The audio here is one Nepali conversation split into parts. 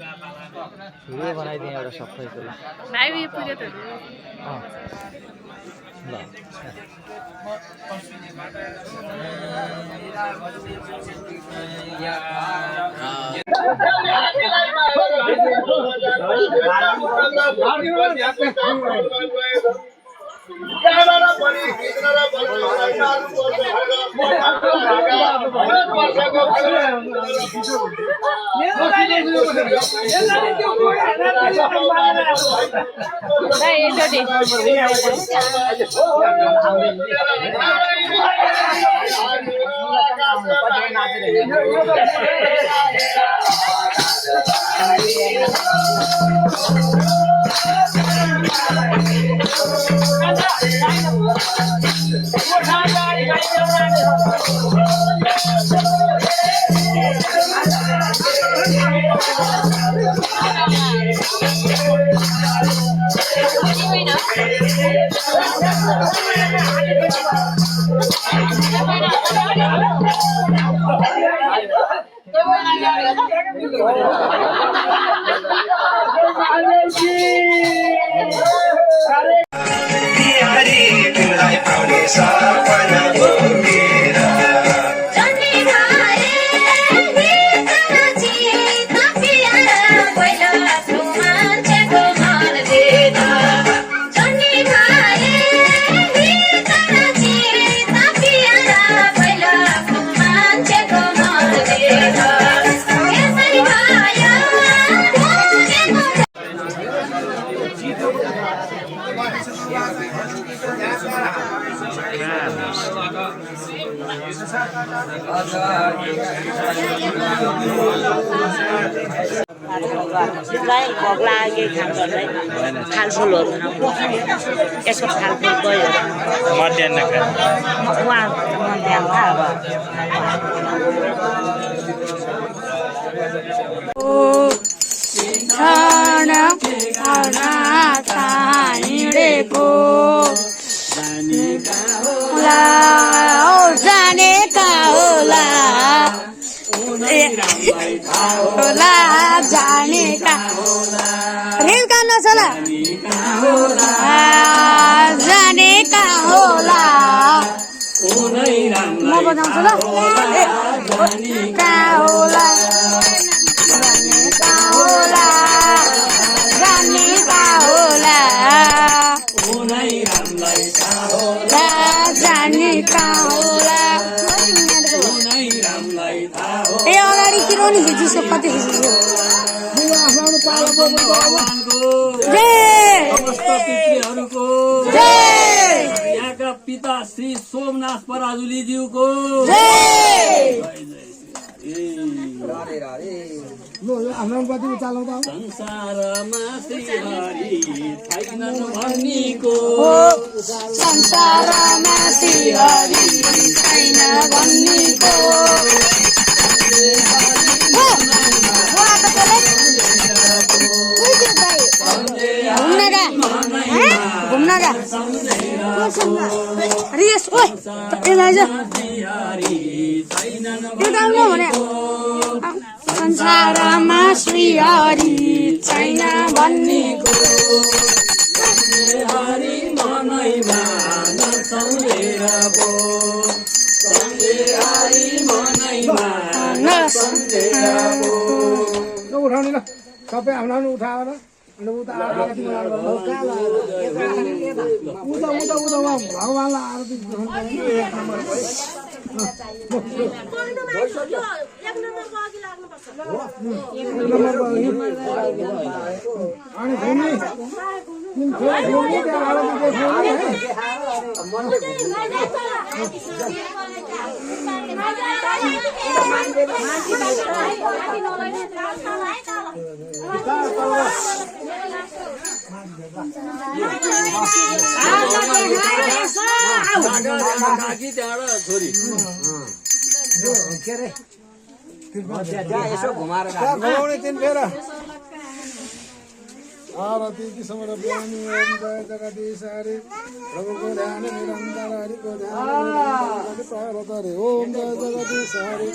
भिडियो बनाइदिएँ एउटा सबैको ल Paglaagi खानुपर्दै फलफुलहरु यसको फलफुल गयो मध्याह्न खाए उहाँ मध्याह्न अब ओ छाना आना ताइडेको जाने का होला होला जाने का रेल का नचला जाने का होला म बजाउँछु ल का होला जाने का होला जाने का होला जाने का होला पनि खिचिसक्यो कति खिचिसक्यो भगवानको जय समस्त पितृहरूको जय यहाँका पिता श्री सोमनाथ पराजुलीज्यूको संसारमा श्रीहरि छैनन् भन्नेको संसारमा श्रीहरि छैन भन्नेको घुम्न जा रियस ओइ यसलाई जा त्यो गाउनु भने संसारमा श्रीहरि छैन भन्नेको हरि मनैमा नसम्झेर पो हरि मनैमा नसम्झेर पो उठाउने ल सबै आफ्नो उठाएर उता भगवानलाई आरती अनि छोरी यसो घुमाएर घुमाउने तिन फेर आरती की समर ज्ञानी ओम जय जगदीश हरि प्रभुको ध्यान निरंतर हरिको ध्यान पार्वत हरि ओम जय जगदीश हरि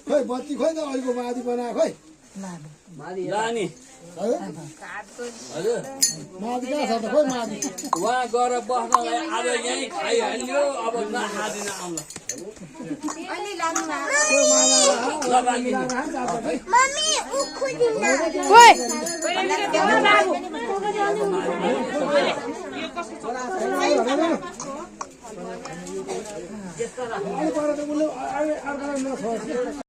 खोइ बत्ती खोइ त अहिलेको माथि बनाएको खोइ लानी हजुर माथि कहाँ छ त खोइ माथि उहाँ गएर बस्नलाई आज यहीँ खाइहाल्यो अब नखादिन आउँला अहिले पर त उसले अर्को